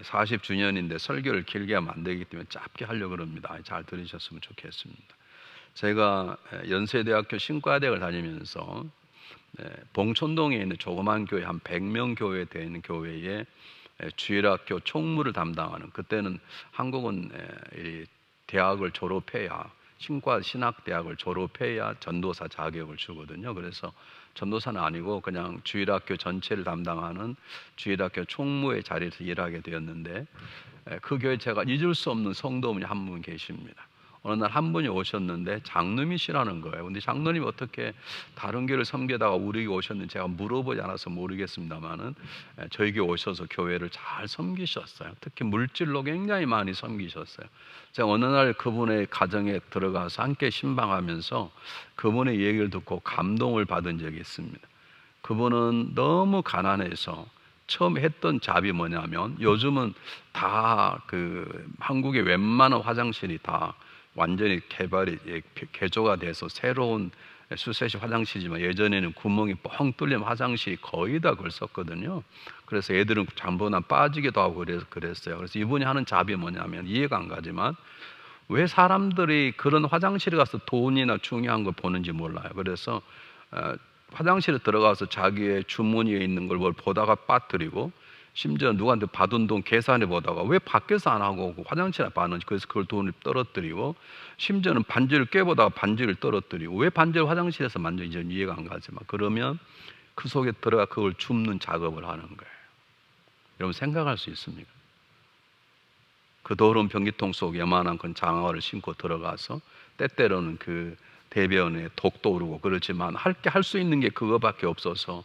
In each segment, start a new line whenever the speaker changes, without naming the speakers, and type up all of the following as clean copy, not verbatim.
40주년인데 설교를 길게 하면 안 되기 때문에 짧게 하려고 합니다. 잘 들으셨으면 좋겠습니다. 제가 연세대학교 신과대학을 다니면서 봉천동에 있는 조그만 교회 한 100명 교회 되는 교회에 주일학교 총무를 담당하는, 그때는 한국은 이 대학을 졸업해야, 신과 신학대학을 졸업해야 전도사 자격을 주거든요. 그래서 전도사는 아니고 그냥 주일학교 전체를 담당하는 주일학교 총무의 자리에서 일하게 되었는데, 그 교회에 제가 잊을 수 없는 성도분이 한 분 계십니다. 어느 날 한 분이 오셨는데 장로님이시라는 거예요. 근데 장로님이 어떻게 다른 교회를 섬기다가 우리 교회 오셨는지 제가 물어보지 않아서 모르겠습니다만은, 저희 교회 오셔서 교회를 잘 섬기셨어요. 특히 물질로 굉장히 많이 섬기셨어요. 제가 어느 날 그분의 가정에 들어가서 함께 신방하면서 그분의 얘기를 듣고 감동을 받은 적이 있습니다. 그분은 너무 가난해서 처음 했던 잡이 뭐냐면, 요즘은 다 한국의 웬만한 화장실이 다 완전히 개조가 돼서 새로운 수세식 화장실이지만, 예전에는 구멍이 뻥 뚫린 화장실이 거의 다 그걸 썼거든요. 그래서 애들은 잠보나 빠지기도 하고 그랬어요. 그래서 이분이 하는 잡이 뭐냐면, 이해가 안 가지만 왜 사람들이 그런 화장실에 가서 돈이나 중요한 걸 보는지 몰라요. 그래서 화장실에 들어가서 자기의 주머니에 있는 걸 보다가 빠뜨리고, 심지어 누구한테 받은 돈 계산해 보다가 왜 밖에서 안 하고 화장실에 받는지, 그래서 그걸 돈을 떨어뜨리고, 심지어는 반지를 깨보다가 반지를 떨어뜨리고, 왜 반지를 화장실에서 만지는지 이해가 안 가지만, 그러면 그 속에 들어가 그걸 줍는 작업을 하는 거예요. 여러분 생각할 수 있습니까? 그 더러운 변기통 속에 요만한 건 장화를 신고 들어가서 때때로는 그 대변에 독도 오르고 그렇지만 할 수 있는 게 그거밖에 없어서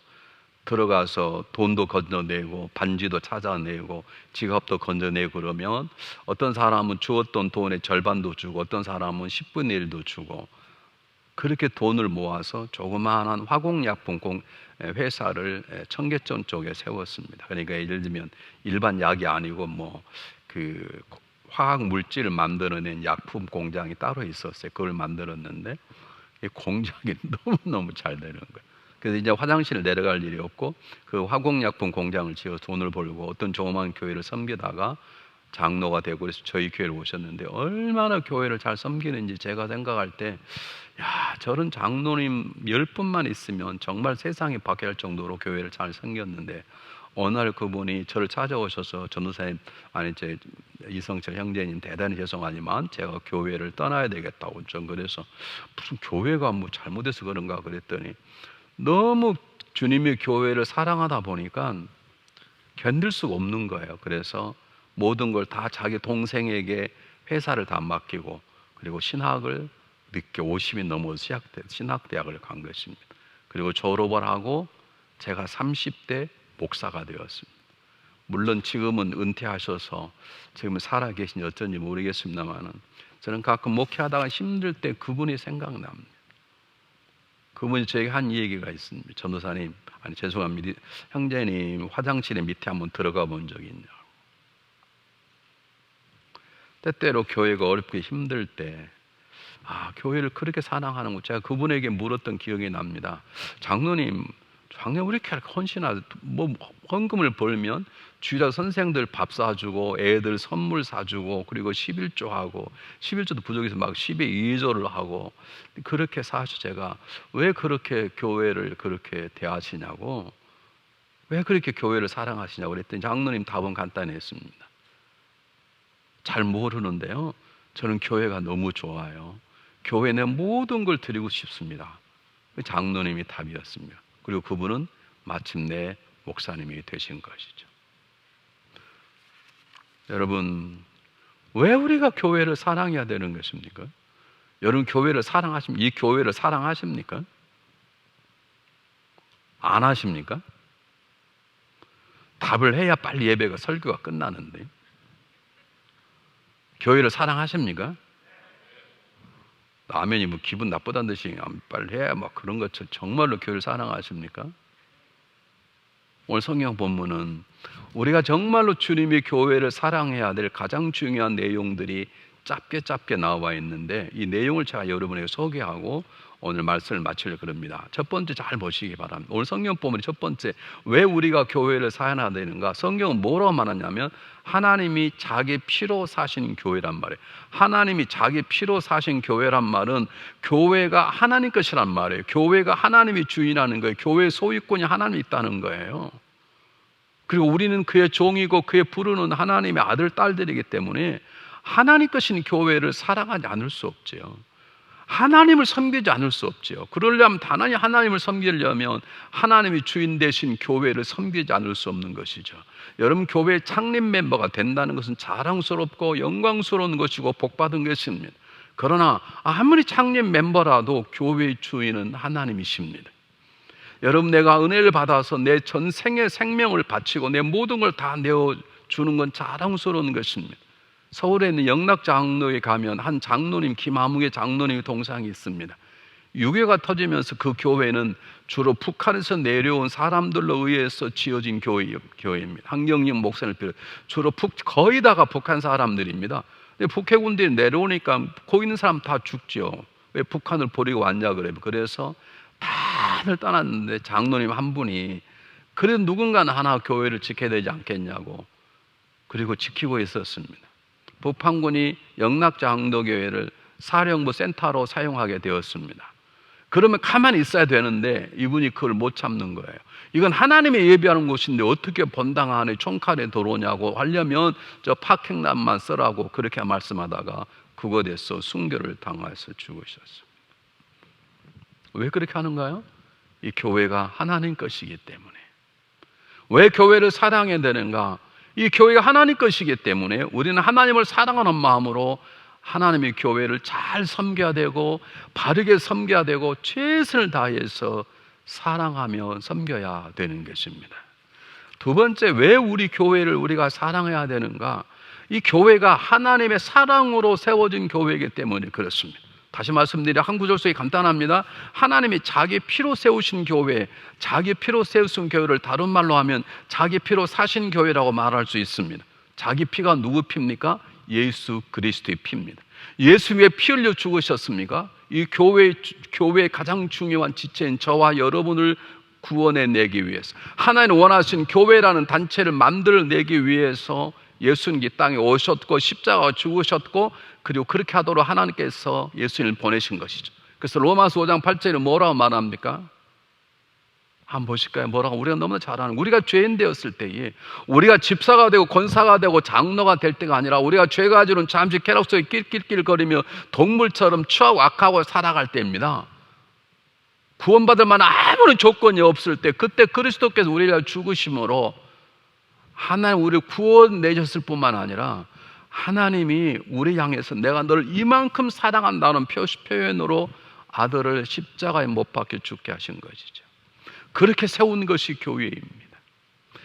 들어가서 돈도 건져내고 반지도 찾아내고 지갑도 건져내고, 그러면 어떤 사람은 주었던 돈의 절반도 주고 어떤 사람은 10분의 1도 주고, 그렇게 돈을 모아서 조그마한 화공약품 회사를 청계천 쪽에 세웠습니다. 그러니까 예를 들면 일반 약이 아니고 그 화학 물질을 만들어낸 약품 공장이 따로 있었어요. 그걸 만들었는데 이 공장이 너무너무 잘 되는 거예요. 그래서 이제 화장실을 내려갈 일이 없고 그 화공약품 공장을 지어 돈을 벌고, 어떤 조그만 교회를 섬기다가 장로가 되고, 그래서 저희 교회를 오셨는데 얼마나 교회를 잘 섬기는지 제가 생각할 때, 야, 저런 장로님 10분만 있으면 정말 세상이 바뀔 정도로 교회를 잘 섬겼는데, 어느 날 그분이 저를 찾아오셔서, 전도사님, 아니 제 이성철 형제님 대단히 죄송하지만 제가 교회를 떠나야 되겠다고. 전 그래서 무슨 교회가 뭐 잘못해서 그런가 그랬더니, 너무 주님의 교회를 사랑하다 보니까 견딜 수가 없는 거예요. 그래서 모든 걸 다 자기 동생에게 회사를 다 맡기고, 그리고 신학을 늦게 50이 넘어서 신학대학을 간 것입니다. 그리고 졸업을 하고 제가 30대 목사가 되었습니다. 물론 지금은 은퇴하셔서 지금은 살아계신지 어쩐지 모르겠습니다만은, 저는 가끔 목회하다가 힘들 때 그분이 생각납니다. 그분이 저에게 한 얘기가 있습니다. 전도사님, 아니 죄송합니다, 형제님 화장실에 밑에 한번 들어가 본 적이 있냐고. 때때로 교회가 어렵게 힘들 때, 교회를 그렇게 사랑하는 거 제가 그분에게 물었던 기억이 납니다. 장로님 왜 이렇게 헌신하죠? 헌금을 벌면 주일학 선생들 밥 사주고 애들 선물 사주고, 그리고 11조 하고, 11조도 부족해서 막 10의 2조를 하고 그렇게 사셔. 제가 왜 그렇게 교회를 그렇게 대하시냐고, 왜 그렇게 교회를 사랑하시냐고 그랬더니 장로님 답은 간단했습니다. 잘 모르는데요, 저는 교회가 너무 좋아요. 교회에 내 모든 걸 드리고 싶습니다. 장로님이 답이었습니다. 그리고 그분은 마침내 목사님이 되신 것이죠. 여러분, 왜 우리가 교회를 사랑해야 되는 것입니까? 여러분 이 교회를 사랑하십니까? 안 하십니까? 답을 해야 빨리 예배가 설교가 끝나는데. 교회를 사랑하십니까? 아멘이 뭐 기분 나쁘다는 듯이 빨리 해야 막 그런 것처럼 정말로 교회를 사랑하십니까? 오늘 성경 본문은 우리가 정말로 주님의 교회를 사랑해야 될 가장 중요한 내용들이 짧게 나와 있는데, 이 내용을 제가 여러분에게 소개하고 오늘 말씀을 마치려고 합니다. 첫 번째 잘 보시기 바랍니다. 오늘 성경 본문의 첫 번째, 왜 우리가 교회를 사야 되는가? 성경은 뭐라고 말하냐면 하나님이 자기 피로 사신 교회란 말이에요. 하나님이 자기 피로 사신 교회란 말은 교회가 하나님 것이란 말이에요. 교회가 하나님이 주인하는 거예요. 교회의 소유권이 하나님이 있다는 거예요. 그리고 우리는 그의 종이고 그의 부르는 하나님의 아들, 딸들이기 때문에 하나님 것인 교회를 사랑하지 않을 수 없죠. 하나님을 섬기지 않을 수 없죠. 그러려면 단연히 하나님을 섬기려면 하나님이 주인 되신 교회를 섬기지 않을 수 없는 것이죠. 여러분, 교회 창립 멤버가 된다는 것은 자랑스럽고 영광스러운 것이고 복받은 것입니다. 그러나 아무리 창립 멤버라도 교회의 주인은 하나님이십니다. 여러분, 내가 은혜를 받아서 내 전생의 생명을 바치고 내 모든 걸 다 내어주는 건 자랑스러운 것입니다. 서울에 있는 영락장로에 가면 한 장로님, 김아무개 장로님 동상이 있습니다. 유교가 터지면서 그 교회는 주로 북한에서 내려온 사람들로 의해서 지어진 교회입니다. 한경영 목사를 비롯해 주로 거의 다가 북한 사람들입니다. 근데 북해군들이 내려오니까 거기 있는 사람 다 죽죠. 왜 북한을 버리고 왔냐 그래요. 그래서 다들 떠났는데 장로님 한 분이 그래도 누군가는 하나 교회를 지켜야 되지 않겠냐고, 그리고 지키고 있었습니다. 북한군이 영락장로교회를 사령부 센터로 사용하게 되었습니다. 그러면 가만히 있어야 되는데 이분이 그걸 못 참는 거예요. 이건 하나님의 예배하는 곳인데 어떻게 본당 안에 총칼에 들어오냐고 하려면 저 파킹란만 쓰라고 그렇게 말씀하다가 그것에서 순교를 당해서 죽으셨어요. 왜 그렇게 하는가요? 이 교회가 하나님 것이기 때문에. 왜 교회를 사랑해야 되는가? 이 교회가 하나님 것이기 때문에 우리는 하나님을 사랑하는 마음으로 하나님의 교회를 잘 섬겨야 되고 바르게 섬겨야 되고 최선을 다해서 사랑하며 섬겨야 되는 것입니다. 두 번째, 왜 우리 교회를 우리가 사랑해야 되는가? 이 교회가 하나님의 사랑으로 세워진 교회이기 때문에 그렇습니다. 다시 말씀드려 한 구절 속이 간단합니다. 하나님이 자기 피로 세우신 교회, 자기 피로 세우신 교회를 다른 말로 하면 자기 피로 사신 교회라고 말할 수 있습니다. 자기 피가 누구 피입니까? 예수 그리스도의 피입니다. 예수 왜 피 흘려 죽으셨습니까? 이 교회의 가장 중요한 지체인 저와 여러분을 구원해 내기 위해서, 하나님 원하신 교회라는 단체를 만들어내기 위해서 예수님 이 땅에 오셨고 십자가가 죽으셨고, 그리고 그렇게 하도록 하나님께서 예수님을 보내신 것이죠. 그래서 로마서 5장 8절에 뭐라고 말합니까? 한번 보실까요? 뭐라고? 우리가 너무나 잘 아는, 우리가 죄인 되었을 때에, 우리가 집사가 되고 권사가 되고 장로가 될 때가 아니라 우리가 죄 가지고는 잠시 쾌락 속에 낄낄낄거리며 동물처럼 추하고 악하고 살아갈 때입니다. 구원받을 만한 아무런 조건이 없을 때, 그때 그리스도께서 우리를 죽으심으로 하나님 우리를 구원내셨을 뿐만 아니라 하나님이 우리 향해서 내가 너를 이만큼 사랑한다는 표현으로 아들을 십자가에 못 박혀 죽게 하신 것이죠. 그렇게 세운 것이 교회입니다.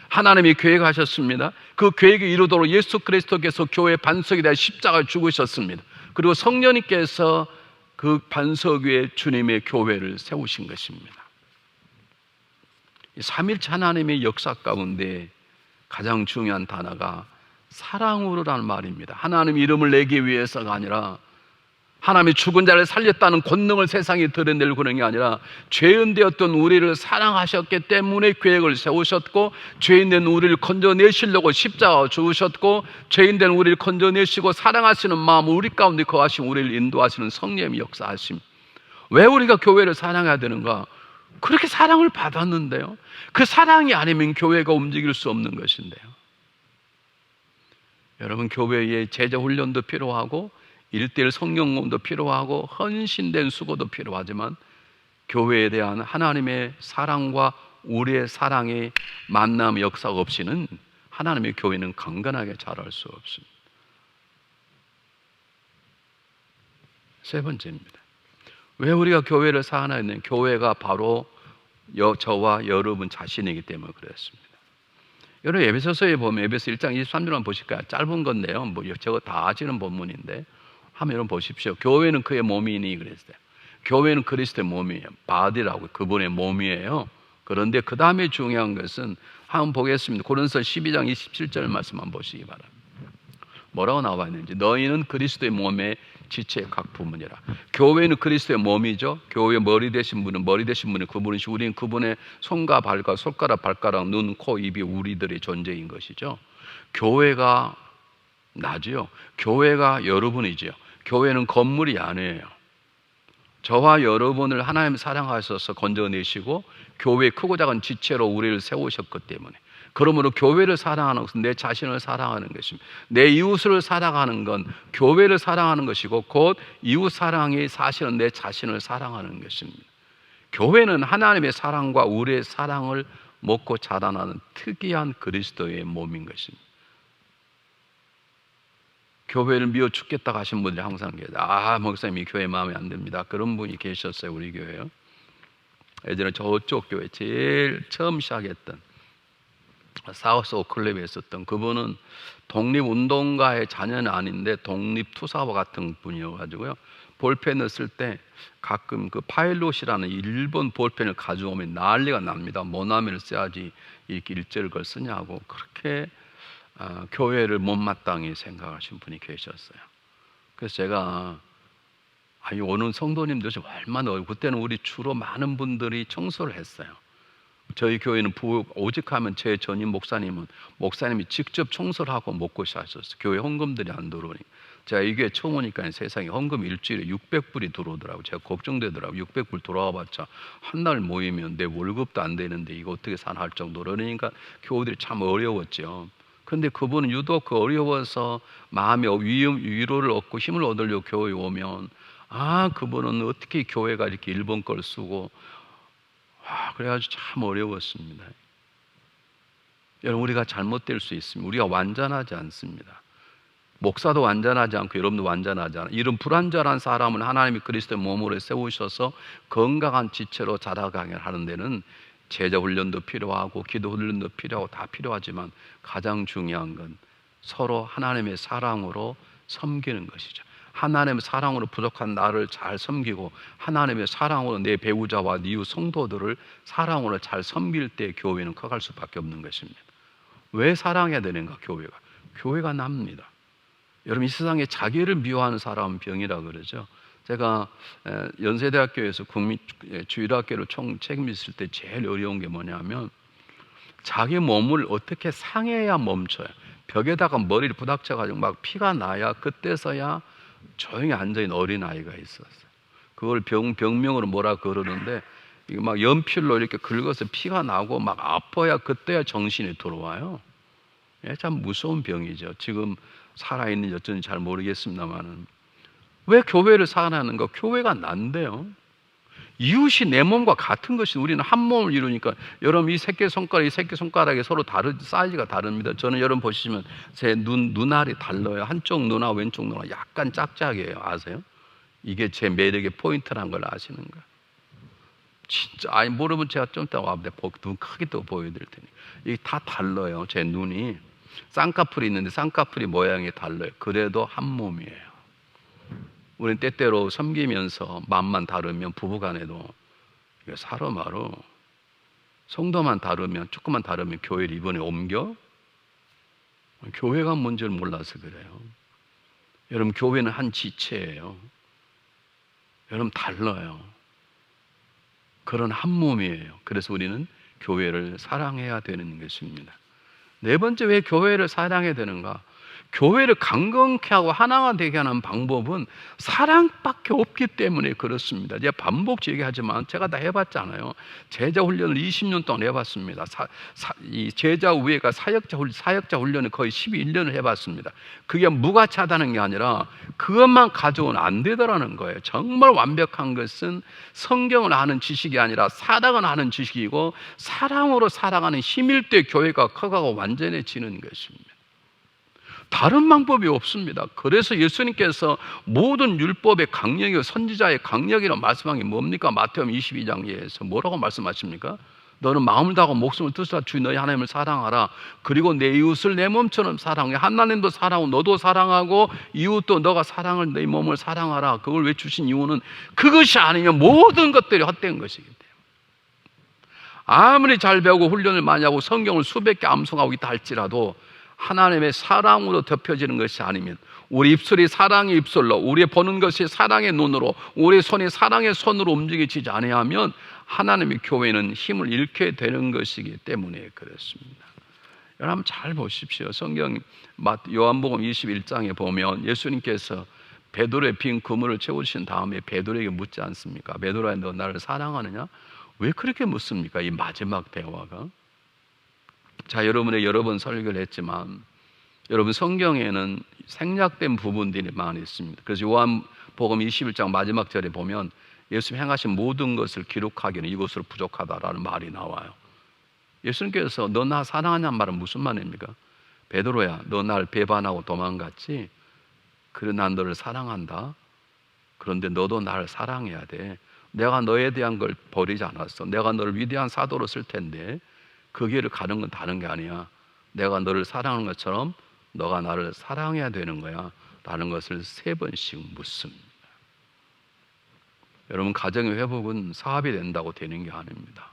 하나님이 계획하셨습니다. 그 계획이 이루도록 예수 그리스도께서 교회의 반석이 되어 십자가에 죽으셨습니다. 그리고 성령님께서 그 반석 위에 주님의 교회를 세우신 것입니다. 삼일체 하나님의 역사 가운데 가장 중요한 단어가 사랑으로라는 말입니다. 하나님 이름을 내기 위해서가 아니라, 하나님이 죽은 자를 살렸다는 권능을 세상에 드러내려고 그런 게 아니라, 죄인 되었던 우리를 사랑하셨기 때문에 계획을 세우셨고, 죄인 된 우리를 건져내시려고 십자가 죽으셨고, 죄인 된 우리를 건져내시고 사랑하시는 마음 우리 가운데 거하시고 우리를 인도하시는 성령의 역사하심. 왜 우리가 교회를 사랑해야 되는가? 그렇게 사랑을 받았는데요, 그 사랑이 아니면 교회가 움직일 수 없는 것인데요. 여러분, 교회에 제자 훈련도 필요하고 1:1 성경공부도 필요하고 헌신된 수고도 필요하지만 교회에 대한 하나님의 사랑과 우리의 사랑의 만남 역사가 없이는 하나님의 교회는 강건하게 자랄 수 없습니다. 세 번째입니다. 왜 우리가 교회를 사랑해야 되는, 교회가 바로 저와 여러분 자신이기 때문에 그렇습니다. 여러분, 에베소서에 보면 에베소 1장 23절만 보실까요? 짧은 건데요, 뭐 저거 다 아시는 본문인데 한번 여러분 보십시오. 교회는 그의 몸이니 그랬어요. 교회는 그리스도의 몸이에요. 바디라고, 그분의 몸이에요. 그런데 그 다음에 중요한 것은 한번 보겠습니다. 고린도서 12장 27절 말씀 한번 보시기 바랍니다. 뭐라고 나와 있는지, 너희는 그리스도의 몸의 지체의 각 부분이라. 교회는 그리스도의 몸이죠. 교회의 머리 되신 분은 그분이시, 우리는 그분의 손과 발과 손가락, 발가락, 눈, 코, 입이 우리들의 존재인 것이죠. 교회가 나지요. 교회가 여러분이지요. 교회는 건물이 아니에요. 저와 여러분을 하나님 사랑하셔서 건져내시고 교회 크고 작은 지체로 우리를 세우셨기 때문에, 그러므로 교회를 사랑하는 것은 내 자신을 사랑하는 것입니다. 내 이웃을 사랑하는 건 교회를 사랑하는 것이고, 곧 이웃 사랑이 사실은 내 자신을 사랑하는 것입니다. 교회는 하나님의 사랑과 우리의 사랑을 먹고 자라나는 특이한 그리스도의 몸인 것입니다. 교회를 미워 죽겠다고 하신 분들이 항상 계세요. 목사님이 교회 마음에 안 듭니다. 그런 분이 계셨어요. 우리 교회요. 예전에 저쪽 교회 제일 처음 시작했던 사우스 오클랩에 있었던 그분은 독립운동가의 자녀는 아닌데 독립투사와 같은 분이어가지고요, 볼펜을 쓸 때 가끔 그 파일롯이라는 일본 볼펜을 가져오면 난리가 납니다. 모나미를 써야지 이렇게 일제를 걸 쓰냐고, 그렇게 교회를 못마땅히 생각하신 분이 계셨어요. 그래서 제가 오는 성도님들 좀 얼마나, 그때는 우리 주로 많은 분들이 청소를 했어요. 저희 교회는 오직하면 제 전임 목사님이 직접 청소를 하고 먹고시 하셨어요. 교회 헌금들이 안 들어오니. 제가 이 교회 처음 오니까 세상에 헌금 일주일에 600불이 들어오더라고요. 제가 걱정되더라고요. 600불 들어와봤자 한 달 모이면 내 월급도 안 되는데 이거 어떻게 사나 할 정도로. 그러니까 교우들이 참 어려웠죠. 근데 그분은 유독 그 어려워서 마음의 위로를 얻고 힘을 얻으려고 교회에 오면, 그분은 어떻게 교회가 이렇게 일본 걸 쓰고, 그래가지고 참 어려웠습니다. 여러분, 우리가 잘못될 수 있습니다. 우리가 완전하지 않습니다. 목사도 완전하지 않고 여러분도 완전하지 않아요. 이런 불완전한 사람은 하나님이 그리스도의 몸으로 세우셔서 건강한 지체로 자라가게 하는 데는 제자 훈련도 필요하고 기도 훈련도 필요하고 다 필요하지만, 가장 중요한 건 서로 하나님의 사랑으로 섬기는 것이죠. 하나님의 사랑으로 부족한 나를 잘 섬기고, 하나님의 사랑으로 내 배우자와 이웃 성도들을 사랑으로 잘 섬길 때 교회는 커갈 수밖에 없는 것입니다. 왜 사랑해야 되는가? 교회가 납니다. 여러분, 이 세상에 자기를 미워하는 사람은 병이라 그러죠. 제가 연세대학교에서 주일학교를 책임졌을 때 제일 어려운 게 뭐냐면, 자기 몸을 어떻게 상해야 멈춰요. 벽에다가 머리를 부닥쳐가지고 막 피가 나야 그때서야 조용히 앉아있는 어린아이가 있었어요. 그걸 병명으로 뭐라 그러는데, 이게 막 연필로 이렇게 긁어서 피가 나고 막 아파야 그때야 정신이 들어와요. 참 무서운 병이죠. 지금 살아있는지 어쩐지 잘 모르겠습니다만은, 왜 교회를 사랑하는가? 교회가 난데요. 이웃이 내 몸과 같은 것이, 우리는 한 몸을 이루니까. 여러분, 이 새끼손가락이 서로 사이즈가 다릅니다. 저는 여러분 보시면 제 눈알이 달라요. 한쪽 눈알, 왼쪽 눈알 약간 짝짝이에요. 아세요? 이게 제 매력의 포인트라는 걸 아시는가? 진짜 모르면 제가 좀 이따 와서 눈 크게 또 보여드릴 테니. 이게 다 달라요. 제 눈이 쌍꺼풀이 있는데 쌍꺼풀이 모양이 달라요. 그래도 한 몸이에요. 우리는 때때로 섬기면서 마음만 다르면, 부부간에도 사로마로 성도만 다르면, 조금만 다르면 교회를 이번에 옮겨? 교회가 뭔지를 몰라서 그래요. 여러분, 교회는 한 지체예요. 여러분, 달라요. 그런 한 몸이에요. 그래서 우리는 교회를 사랑해야 되는 것입니다. 네 번째, 왜 교회를 사랑해야 되는가? 교회를 강건케 하고 하나가 되게 하는 방법은 사랑밖에 없기 때문에 그렇습니다. 제가 반복 얘기하지만 제가 다 해봤잖아요. 제자 훈련을 20년 동안 해봤습니다. 이 제자 우회가 사역자 훈련을 거의 11년을 해봤습니다. 그게 무가치하다는 게 아니라 그것만 가져오면 안 되더라는 거예요. 정말 완벽한 것은 성경을 아는 지식이 아니라 사랑을 아는 지식이고, 사랑으로 살아가는 힘일 때 교회가 커가고 완전해지는 것입니다. 다른 방법이 없습니다. 그래서 예수님께서 모든 율법의 강력이고 선지자의 강력이라고 말씀한 게 뭡니까? 마태복음 22장에서 뭐라고 말씀하십니까? 너는 마음을 다하고 목숨을 뜻을 주의 너희 하나님을 사랑하라. 그리고 내 이웃을 내 몸처럼 사랑해. 하나님도 사랑하고 너도 사랑하고 이웃도 너가 사랑을 내 몸을 사랑하라. 그걸 왜 주신 이유는 그것이 아니면 모든 것들이 헛된 것이기 때문에. 아무리 잘 배우고 훈련을 많이 하고 성경을 수백 개 암송하고 있다 할지라도 하나님의 사랑으로 덮여지는 것이 아니면, 우리 입술이 사랑의 입술로, 우리의 보는 것이 사랑의 눈으로, 우리 손이 사랑의 손으로 움직여지지 아니하면 하나님의 교회는 힘을 잃게 되는 것이기 때문에 그렇습니다. 여러분 잘 보십시오. 성경 요한복음 21장에 보면 예수님께서 베드로의 빈 그물을 채우신 다음에 베드로에게 묻지 않습니까? 베드로야, 너 나를 사랑하느냐? 왜 그렇게 묻습니까? 이 마지막 대화가. 자, 여러분의 여러 번 설교를 했지만 여러분 성경에는 생략된 부분들이 많이 있습니다. 그래서 요한복음 21장 마지막 절에 보면 예수님 행하신 모든 것을 기록하기는 이것으로 부족하다라는 말이 나와요. 예수님께서 너 나 사랑하냐는 말은 무슨 말입니까? 베드로야, 너 날 배반하고 도망갔지? 그래, 난 너를 사랑한다. 그런데 너도 나를 사랑해야 돼. 내가 너에 대한 걸 버리지 않았어. 내가 너를 위대한 사도로 쓸 텐데 그 길을 가는 건 다른 게 아니야. 내가 너를 사랑하는 것처럼 너가 나를 사랑해야 되는 거야 라는 것을 3번씩 묻습니다. 여러분, 가정의 회복은 사업이 된다고 되는 게 아닙니다.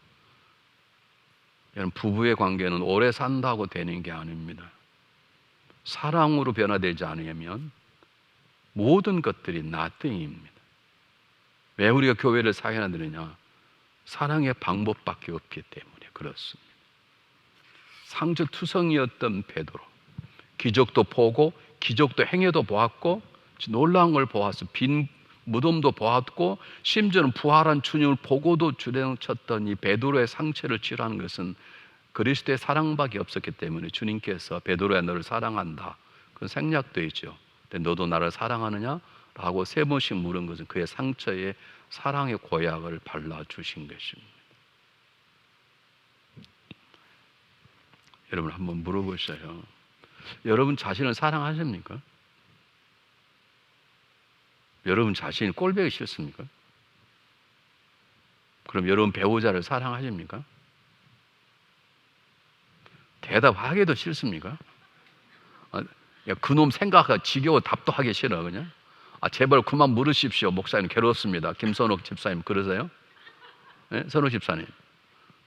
여러분, 부부의 관계는 오래 산다고 되는 게 아닙니다. 사랑으로 변화되지 않으면 모든 것들이 nothing입니다. 왜 우리가 교회를 사랑해야 되느냐? 사랑의 방법밖에 없기 때문에 그렇습니다. 상처투성이었던 베드로, 기적도 보고 기적도 행해도 보았고 놀라운 걸 보았어. 빈 무덤도 보았고 심지어는 부활한 주님을 보고도 주랭쳤던 이 베드로의 상처를 치료하는 것은 그리스도의 사랑밖에 없었기 때문에 주님께서 베드로야, 너를 사랑한다. 그건 생략되어 있죠. 근데 너도 나를 사랑하느냐? 라고 3번씩 물은 것은 그의 상처에 사랑의 고약을 발라주신 것입니다. 여러분 한번 물어보셔요. 여러분 자신을 사랑하십니까? 여러분 자신이 꼴보기 싫습니까? 그럼 여러분 배우자를 사랑하십니까? 대답하기도 싫습니까? 그놈 생각하기 지겨워 답도 하기 싫어 그냥? 제발 그만 물으십시오. 목사님 괴롭습니다. 김선욱 집사님 그러세요? 네? 선욱 집사님,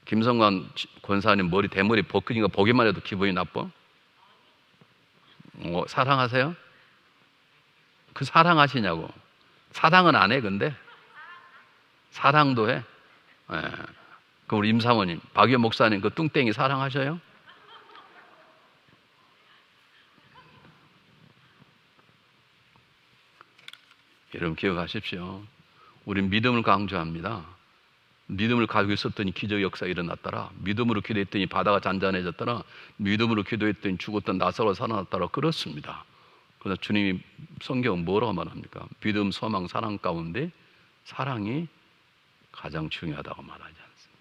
김성광 권사님 대머리 벗기니까 보기만 해도 기분이 나빠? 사랑하세요? 그 사랑하시냐고. 사랑은 안 해. 근데 사랑도 해. 그럼 우리 임사모님, 박유 목사님 그 뚱땡이 사랑하셔요? 여러분 기억하십시오. 우린 믿음을 강조합니다. 믿음을 가지고 있었더니 기적 역사가 일어났더라. 믿음으로 기도했더니 바다가 잔잔해졌더라. 믿음으로 기도했더니 죽었던 나사로가 살아났더라. 그렇습니다. 그러나 주님이 성경은 뭐라고 말합니까? 믿음, 소망, 사랑 가운데 사랑이 가장 중요하다고 말하지 않습니까?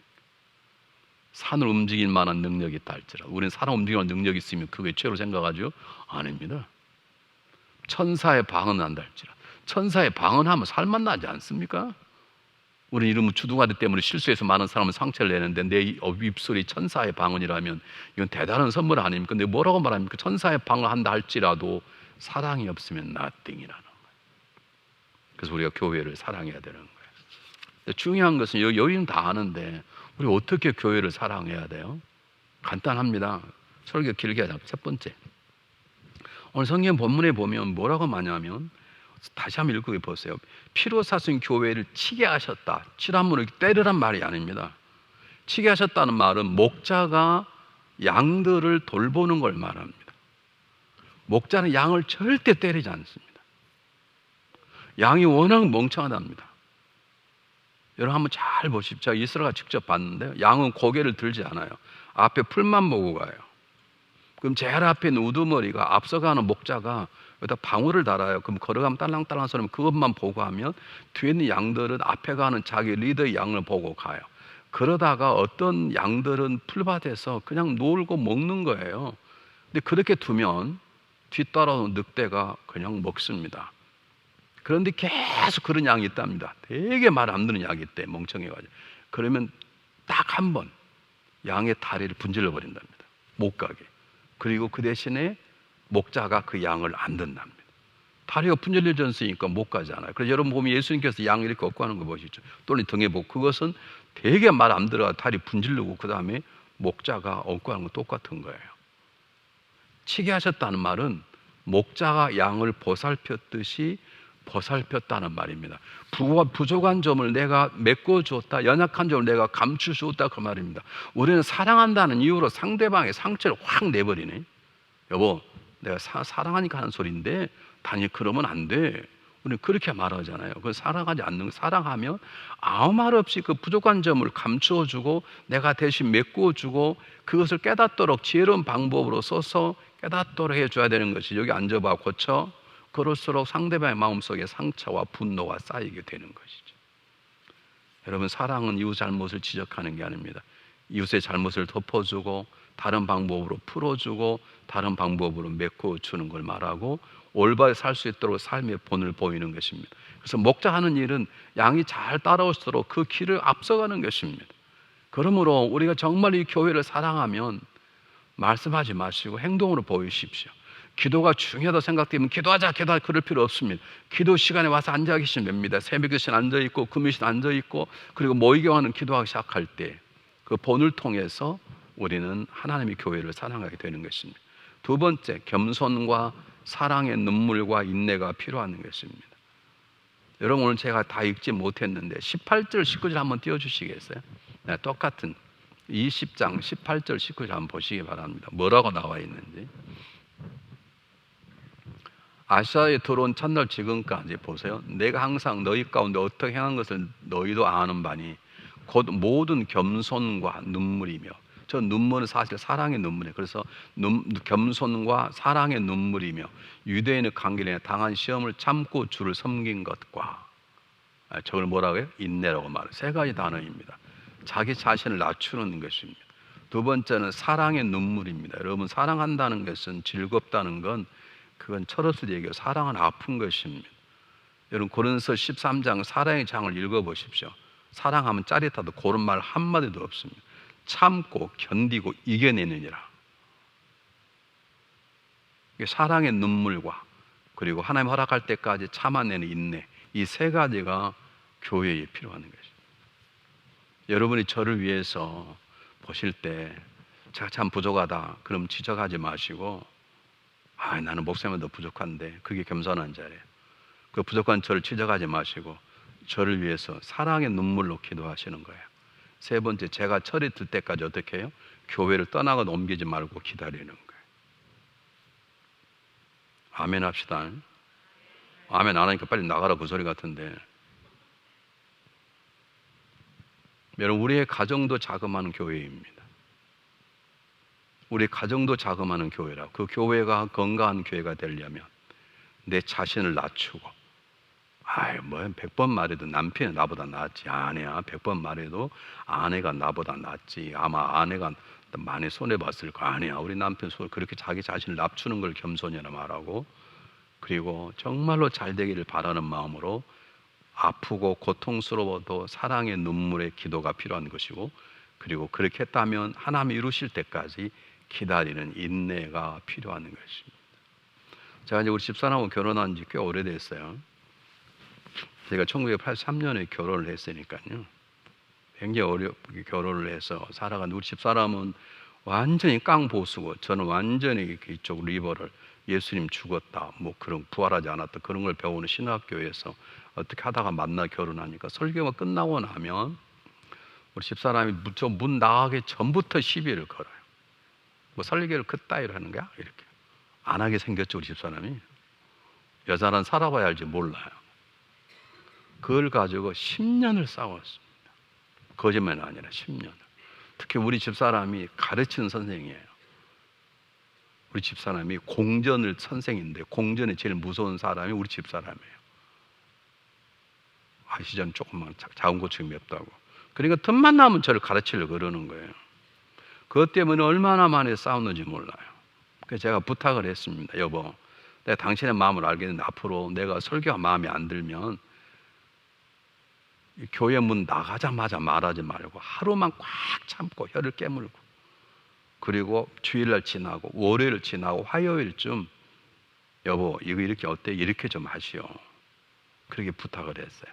산을 움직일 만한 능력이 있다 할지라도 우리는 산을 움직이는 능력이 있으면 그게 죄로 생각하죠? 아닙니다. 천사의 방언한다 할지라도 천사의 방언하면 살만 나지 않습니까? 우리 이름은 주둥아리 때문에 실수해서 많은 사람은 상처를 내는데 내 입술이 천사의 방언이라면 이건 대단한 선물 아닙니까? 근데 뭐라고 말합니까? 천사의 방언한다 할지라도 사랑이 없으면 nothing이라는 거예요. 그래서 우리가 교회를 사랑해야 되는 거예요. 중요한 것은 여기는 다 아는데 우리 어떻게 교회를 사랑해야 돼요? 간단합니다. 설교 길게 하자. 첫 번째, 오늘 성경 본문에 보면 뭐라고 말하냐면, 다시 한번 읽어보세요. 피로 사신 교회를 치게 하셨다. 치라문을 때리란 말이 아닙니다. 치게 하셨다는 말은 목자가 양들을 돌보는 걸 말합니다. 목자는 양을 절대 때리지 않습니다. 양이 워낙 멍청하답니다. 여러분 한번 잘 보십시오. 제가 이스라엘 직접 봤는데요, 양은 고개를 들지 않아요. 앞에 풀만 보고 가요. 그럼 제일 앞에 있는 우두머리가 앞서가는 목자가 여기다 방울을 달아요. 그럼 걸어가면 딸랑딸랑 소리면 그것만 보고 하면 뒤에 있는 양들은 앞에 가는 자기 리더의 양을 보고 가요. 그러다가 어떤 양들은 풀밭에서 그냥 놀고 먹는 거예요. 근데 그렇게 두면 뒤따라오는 늑대가 그냥 먹습니다. 그런데 계속 그런 양이 있답니다. 되게 말 안 듣는 양이 있대, 멍청해가지고. 그러면 딱 한 번 양의 다리를 분질러 버린답니다. 못 가게. 그리고 그 대신에 목자가 그 양을 안 든답니다. 다리가 분질려졌으니까 못 가잖아요. 그래서 여러분 보면 예수님께서 양을 이렇게 얻고 하는 거 보시죠. 또는 등에 보고 그것은 되게 말 안 들어가 다리 분질르고 그 다음에 목자가 얻고 하는 거 똑같은 거예요. 치게 하셨다는 말은 목자가 양을 보살폈듯이 보살폈다는 말입니다. 부족한 점을 내가 메꿔주었다, 연약한 점을 내가 감추주었다, 그 말입니다. 우리는 사랑한다는 이유로 상대방의 상처를 확 내버리네. 여보, 내가 사랑하니까 하는 소리인데 단지 그러면 안 돼. 우리는 그렇게 말하잖아요. 그 사랑하지 않는, 사랑하면 아무 말 없이 그 부족한 점을 감추어주고 내가 대신 메꾸어주고 그것을 깨닫도록 지혜로운 방법으로 써서 깨닫도록 해줘야 되는 것이, 여기 앉아봐 고쳐. 그럴수록 상대방의 마음속에 상처와 분노가 쌓이게 되는 것이죠. 여러분, 사랑은 이웃 잘못을 지적하는 게 아닙니다. 이웃의 잘못을 덮어주고 다른 방법으로 풀어주고 다른 방법으로 메꿔주는 걸 말하고 올바르게 살 수 있도록 삶의 본을 보이는 것입니다. 그래서 목자하는 일은 양이 잘 따라올수록 그 길을 앞서가는 것입니다. 그러므로 우리가 정말 이 교회를 사랑하면 말씀하지 마시고 행동으로 보이십시오. 기도가 중요하다고 생각되면 기도하자 그럴 필요 없습니다. 기도 시간에 와서 앉아 계시면 됩니다. 새벽교신 앉아있고 금요신 앉아있고 그리고 모의교회는 기도하기 시작할 때 그 본을 통해서 우리는 하나님의 교회를 사랑하게 되는 것입니다. 두 번째, 겸손과 사랑의 눈물과 인내가 필요한 것입니다. 여러분, 오늘 제가 다 읽지 못했는데 18절 19절 한번 띄워주시겠어요? 네, 똑같은 20장 18절 19절 한번 보시기 바랍니다. 뭐라고 나와 있는지. 아시아에 들어온 첫날 지금까지 보세요. 내가 항상 너희 가운데 어떻게 행한 것을 너희도 아는 바니 곧 모든 겸손과 눈물이며, 저 눈물은 사실 사랑의 눈물이에요. 그래서 겸손과 사랑의 눈물이며 유대인의 관계에 당한 시험을 참고 주를 섬긴 것과, 저걸 뭐라고 해요? 인내라고 말해요. 세 가지 단어입니다. 자기 자신을 낮추는 것입니다. 두 번째는 사랑의 눈물입니다. 여러분, 사랑한다는 것은, 즐겁다는 건 그건 철없을 얘기예요. 사랑은 아픈 것입니다. 여러분, 고린도서 13장 사랑의 장을 읽어보십시오. 사랑하면 짜릿하다, 그런 말 한마디도 없습니다. 참고 견디고 이겨내느니라. 사랑의 눈물과 그리고 하나님 허락할 때까지 참아내는 인내, 이 세 가지가 교회에 필요한 것입니다. 여러분이 저를 위해서 보실 때 제가 참 부족하다 그럼 지적하지 마시고, 나는 목사님은 더 부족한데, 그게 겸손한 자예요. 그 부족한 저를 지적하지 마시고 저를 위해서 사랑의 눈물로 기도하시는 거예요. 세 번째, 제가 철이 들 때까지 어떻게 해요? 교회를 떠나고 옮기지 말고 기다리는 거예요. 아멘 합시다. 아멘 안 하니까 빨리 나가라 그 소리 같은데. 여러분, 우리의 가정도 자그마한 교회입니다. 우리 가정도 자그마한 교회라. 그 교회가 건강한 교회가 되려면 내 자신을 낮추고, 100번 말해도 남편이 나보다 낫지. 아내야, 100번 말해도 아내가 나보다 낫지. 아마 아내가 많이 손해봤을 거 아니야. 우리 남편 그렇게 자기 자신을 낮추는 걸 겸손이라 말하고, 그리고 정말로 잘 되기를 바라는 마음으로 아프고 고통스러워도 사랑의 눈물의 기도가 필요한 것이고, 그리고 그렇게 했다면 하나님이 이루실 때까지 기다리는 인내가 필요한 것입니다. 제가 이제 우리 집사람하고 결혼한 지 꽤 오래됐어요. 제가 1983년에 결혼을 했으니까요. 굉장히 어렵게 결혼을 해서 살아간 우리 집사람은 완전히 깡보수고, 저는 완전히 이쪽 리버럴, 예수님 죽었다, 뭐 그런 부활하지 않았다, 그런 걸 배우는 신학교에서 어떻게 하다가 만나 결혼하니까 설교가 끝나고 나면 우리 집사람이 저 문 나가기 전부터 시비를 걸어요. 뭐 설교를 그따위로 하는 거야? 이렇게. 안 하게 생겼죠, 우리 집사람이. 여자는 살아봐야 알지 몰라요. 그걸 가지고 10년을 싸웠습니다. 거짓말이 아니라 10년을. 특히 우리 집사람이 가르치는 선생이에요. 우리 집사람이 공전을 선생인데, 공전에 제일 무서운 사람이 우리 집사람이에요. 아시잖아요. 조금만 작은 고충이 맵다고. 그러니까 틈만 나면 저를 가르치려고 그러는 거예요. 그것 때문에 얼마나 많이 싸웠는지 몰라요. 그래서 제가 부탁을 했습니다. 여보, 내가 당신의 마음을 알겠는데 앞으로 내가 설교가 마음에 안 들면 교회 문 나가자마자 말하지 말고 하루만 꽉 참고 혀를 깨물고, 그리고 주일날 지나고 월요일 지나고 화요일쯤 여보 이거 이렇게 어때? 이렇게 좀 하시오. 그렇게 부탁을 했어요.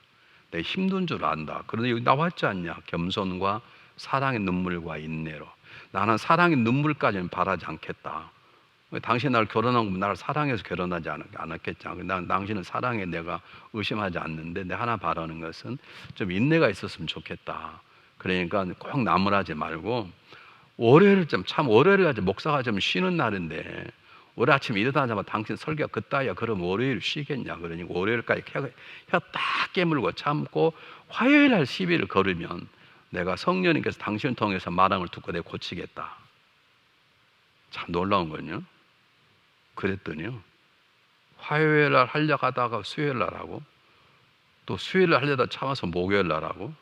내가 힘든 줄 안다. 그런데 여기 나왔지 않냐? 겸손과 사랑의 눈물과 인내로. 나는 사랑의 눈물까지는 바라지 않겠다. 당신 나를 결혼한 건 나를 사랑해서 결혼하지 않았겠지. 난 당신을 사랑해 내가 의심하지 않는데 내 하나 바라는 것은 좀 인내가 있었으면 좋겠다. 그러니까 꼭 나무라지 말고 월요일 참 월요일 아침 목사가 좀 쉬는 날인데 월요일 아침 일어나자마자 당신 설교가 그따위야. 그럼 월요일 쉬겠냐. 그러니 월요일까지 혀 딱 깨물고 참고 화요일 날 시비를 걸으면 내가 성령님께서 당신을 통해서 말함을 듣고 내가 고치겠다. 참 놀라운 건요. 그랬더니요. 화요일 날 하려고 하다가 수요일 날 하고 또 수요일 날 하려다 참아서 목요일 날 하고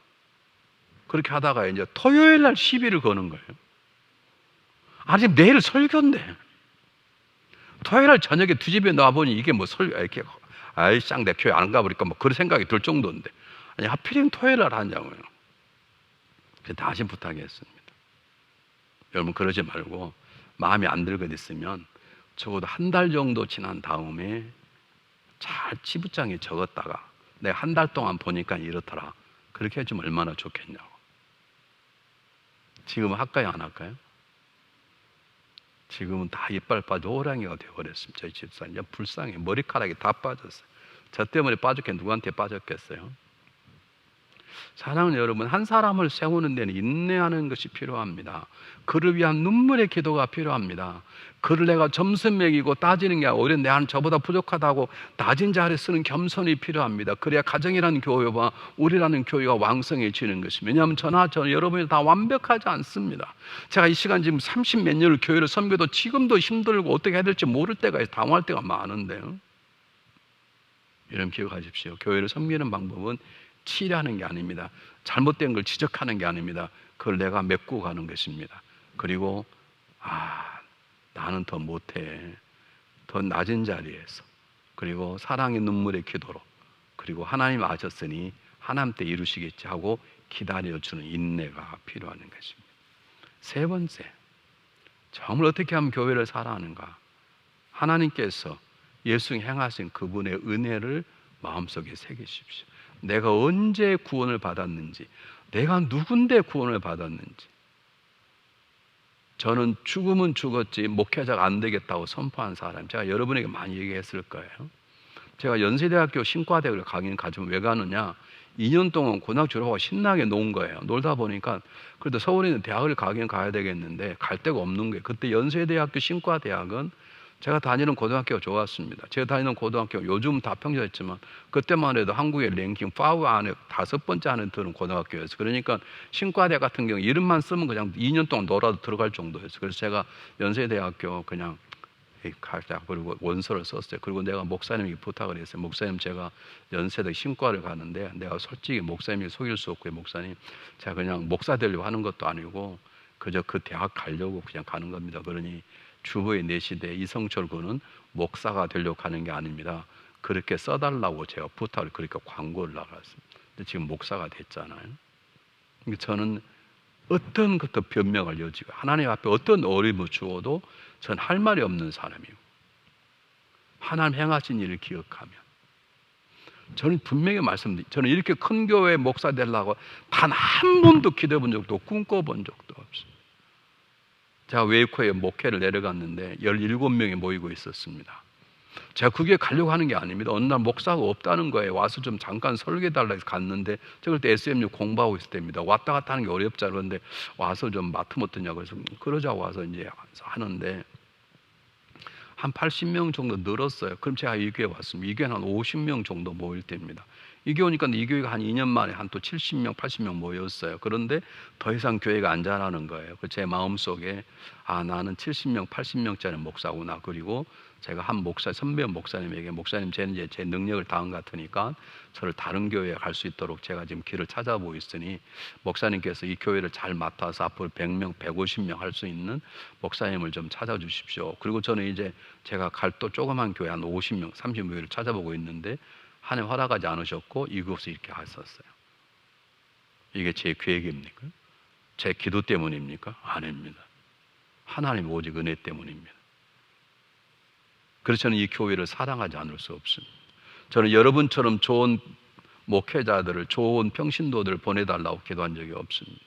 그렇게 하다가 이제 토요일 날 시비를 거는 거예요. 아니 내일 설교인데 토요일 날 저녁에 두 집에 나와보니 이게 뭐 이렇게 아이 쌍 내 교회 안 가버릴까 뭐 그런 생각이 들 정도인데 아니 하필이면 토요일 날 하냐고요. 그래서 다시 부탁했습니다. 여러분 그러지 말고 마음에 안 들것 있으면 적어도 한 달 정도 지난 다음에 잘 지부장에 적었다가 내가 한 달 동안 보니까 이렇더라. 그렇게 해주면 얼마나 좋겠냐고. 지금은 할까요 안 할까요? 지금은 다 이빨 빠져 호랑이가 되어버렸습니다. 저희 집사님 불쌍해. 머리카락이 다 빠졌어요. 저 때문에 빠졌겠 누구한테 빠졌겠어요? 사랑하는 여러분, 한 사람을 세우는 데는 인내하는 것이 필요합니다. 그를 위한 눈물의 기도가 필요합니다. 그를 내가 점수 매기고 따지는 게 아니라 오히려 내 한 저보다 부족하다고 낮은 자리에 쓰는 겸손이 필요합니다. 그래야 가정이라는 교회와 우리라는 교회가 왕성해지는 것입니다. 왜냐하면 저는 여러분이 다 완벽하지 않습니다. 제가 이 시간 지금 30몇 년을 교회를 섬겨도 지금도 힘들고 어떻게 해야 될지 모를 때가 있어요. 당황할 때가 많은데요. 여러분 기억하십시오. 교회를 섬기는 방법은 치료하는 게 아닙니다. 잘못된 걸 지적하는 게 아닙니다. 그걸 내가 메꾸고 가는 것입니다. 그리고 나는 더 못해. 더 낮은 자리에서 그리고 사랑의 눈물의 기도로 그리고 하나님 아셨으니 하나님 때 이루시겠지 하고 기다려주는 인내가 필요한 것입니다. 세 번째, 정말 어떻게 하면 교회를 사랑하는가? 하나님께서 예수 행하신 그분의 은혜를 마음속에 새기십시오. 내가 언제 구원을 받았는지, 내가 누군데 구원을 받았는지. 저는 죽으면 죽었지 목회자가 안 되겠다고 선포한 사람, 제가 여러분에게 많이 얘기했을 거예요. 제가 연세대학교 신과대학을 가긴 가지면 왜 가느냐, 2년 동안 고등학교 졸업하고 신나게 논 거예요. 놀다 보니까 그래도 서울에 있는 대학을 가긴 가야 되겠는데 갈 데가 없는 거예요. 그때 연세대학교 신과대학은 제가 다니는 고등학교가 좋았습니다. 제가 다니는 고등학교 요즘 다 평정했지만 그때만 해도 한국의 랭킹 5 안에 5번째 안에 드는 고등학교였어요. 그러니까 신과대 같은 경우 이름만 쓰면 그냥 2년 동안 놀아도 들어갈 정도였어요. 그래서 제가 연세대학교 그냥 가자 그리고 원서를 썼어요. 그리고 내가 목사님에게 부탁을 했어요. 목사님 제가 연세대 신과를 가는데 내가 솔직히 목사님이 속일 수 없고요. 목사님 제가 그냥 목사 되려고 하는 것도 아니고 그저 그 대학 가려고 그냥 가는 겁니다. 그러니 주부의 내 시대 이성철 군은 목사가 되려고 하는 게 아닙니다. 그렇게 써달라고 제가 부탁을 그렇게 광고를 나갔습니다. 근데 지금 목사가 됐잖아요. 저는 어떤 것도 변명할 여지가 하나님 앞에 어떤 어려움을 주어도 저는 할 말이 없는 사람이고 하나님 행하신 일을 기억하면 저는 분명히 말씀드립니다. 저는 이렇게 큰 교회 목사 되려고 단 한 번도 기도해 본 적도 꿈꿔본 적도 없어요. 제가 웨이코에 목회를 내려갔는데 17명이 모이고 있었습니다. 제가 그게 가려고 하는 게 아닙니다. 어느 날 목사가 없다는 거예요. 와서 좀 잠깐 설교해달라 해서 갔는데 제가 그때 SMU 공부하고 있을 때입니다. 왔다 갔다 하는 게 어렵지 않은데 와서 좀 맡으면 어떠냐고 해서 그러자고 와서 이제 하는데 한 80명 정도 늘었어요. 그럼 제가 이 교회 왔습니다. 이 교회는 한 50명 정도 모일 때입니다. 이 교회 오니까 이 교회가 한 2년 만에 한 또 70명, 80명 모였어요. 그런데 더 이상 교회가 안 자라는 거예요. 제 마음속에 나는 70명, 80명짜리 목사구나. 그리고 제가 한 선배 목사님에게 목사님 쟤는 이제 제 능력을 다한 것 같으니까 저를 다른 교회에 갈 수 있도록 제가 지금 길을 찾아보고 있으니 목사님께서 이 교회를 잘 맡아서 앞으로 100명, 150명 할 수 있는 목사님을 좀 찾아주십시오. 그리고 저는 이제 제가 갈 또 조그만 교회 한 50명, 30명을 찾아보고 있는데 하나님 허락하지 않으셨고 이곳에 이렇게 하셨어요. 이게 제 계획입니까? 제 기도 때문입니까? 아닙니다. 하나님 오직 은혜 때문입니다. 그래서 저는 이 교회를 사랑하지 않을 수 없습니다. 저는 여러분처럼 좋은 목회자들을, 좋은 평신도들을 보내달라고 기도한 적이 없습니다.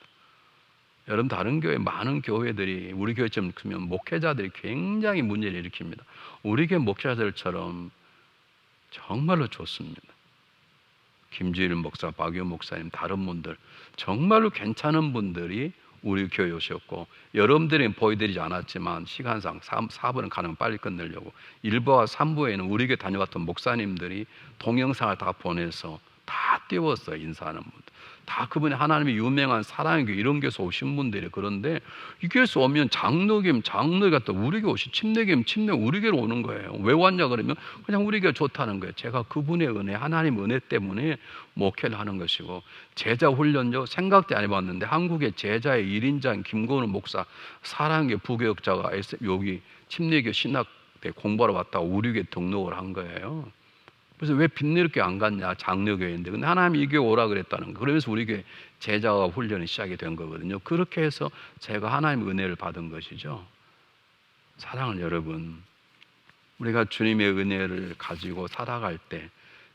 여러분 다른 교회 많은 교회들이 우리 교회처럼 크면 목회자들이 굉장히 문제를 일으킵니다. 우리 교회 목회자들처럼 정말로 좋습니다. 김주일 목사, 박유 목사님, 다른 분들 정말로 괜찮은 분들이 우리 교회에 오셨고, 여러분들이 보여드리지 않았지만 시간상 4부는 가능하면 빨리 끝내려고 1부와 3부에는 우리 교회 다녀왔던 목사님들이 동영상을 다 보내서 다 띄웠어요. 인사하는 분들 다 그분이 하나님의 유명한 사랑의 교회 이런 교회에서 오신 분들이. 그런데 이 교회에서 오면 장로교가 또 우리 교회 오시, 침례 우리 교회로 오는 거예요. 왜 왔냐 그러면 그냥 우리 교회 좋다는 거예요. 제가 그분의 은혜, 하나님 은혜 때문에 목회를 하는 것이고, 제자 훈련요 생각도 안 해봤는데 한국의 제자의 1인자인 김건우 목사, 사랑의 부교역자가 여기 침례교 신학대 공부하러 왔다고 우리 교회 등록을 한 거예요. 그래서 왜 빛내교회 안 갔냐, 장로교회인데. 근데 하나님이 이 교회 오라 그랬다는 거. 그러면서 우리 교회 제자와 훈련이 시작이 된 거거든요. 그렇게 해서 제가 하나님의 은혜를 받은 것이죠. 사랑하는 여러분, 우리가 주님의 은혜를 가지고 살아갈 때,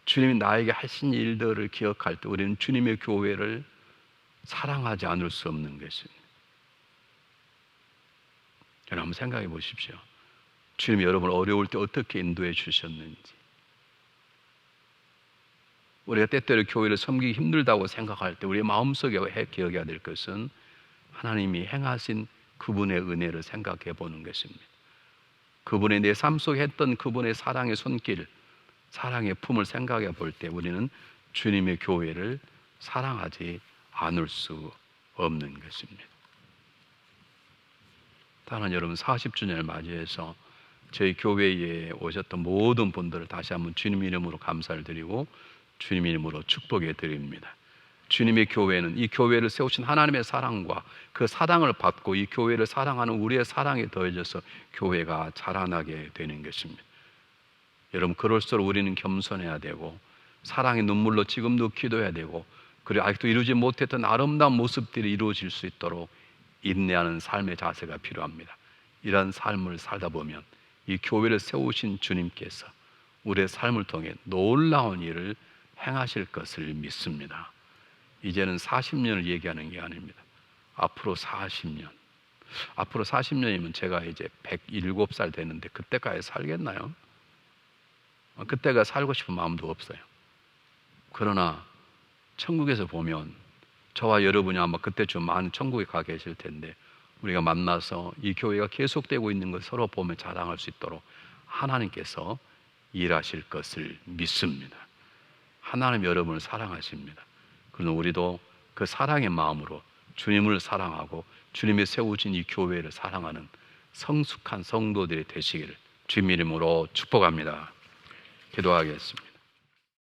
주님이 나에게 하신 일들을 기억할 때 우리는 주님의 교회를 사랑하지 않을 수 없는 것입니다. 여러분 한번 생각해 보십시오. 주님이 여러분 어려울 때 어떻게 인도해 주셨는지. 우리가 때때로 교회를 섬기기 힘들다고 생각할 때 우리의 마음속에 기억해야 될 것은 하나님이 행하신 그분의 은혜를 생각해 보는 것입니다. 그분의 내 삶 속에 했던 그분의 사랑의 손길, 사랑의 품을 생각해 볼 때 우리는 주님의 교회를 사랑하지 않을 수 없는 것입니다. 다만 여러분 40주년을 맞이해서 저희 교회에 오셨던 모든 분들을 다시 한번 주님 이름으로 감사를 드리고 주님 이름으로 축복해 드립니다. 주님의 교회는 이 교회를 세우신 하나님의 사랑과 그 사랑을 받고 이 교회를 사랑하는 우리의 사랑이 더해져서 교회가 자라나게 되는 것입니다. 여러분 그럴수록 우리는 겸손해야 되고 사랑의 눈물로 지금도 기도해야 되고, 그리고 아직도 이루지 못했던 아름다운 모습들이 이루어질 수 있도록 인내하는 삶의 자세가 필요합니다. 이런 삶을 살다 보면 이 교회를 세우신 주님께서 우리의 삶을 통해 놀라운 일을 행하실 것을 믿습니다. 이제는 40년을 얘기하는 게 아닙니다. 앞으로 40년이면 제가 이제 107살 되는데 그때까지 살겠나요? 그때가 살고 싶은 마음도 없어요. 그러나 천국에서 보면 저와 여러분이 아마 그때쯤 많은 천국에 가 계실 텐데 우리가 만나서 이 교회가 계속되고 있는 것을 서로 보며 자랑할 수 있도록 하나님께서 일하실 것을 믿습니다. 하나님 여러분을 사랑하십니다. 그러나 우리도 그 사랑의 마음으로 주님을 사랑하고 주님이 세우신 이 교회를 사랑하는 성숙한 성도들이 되시기를 주님 이름으로 축복합니다. 기도하겠습니다.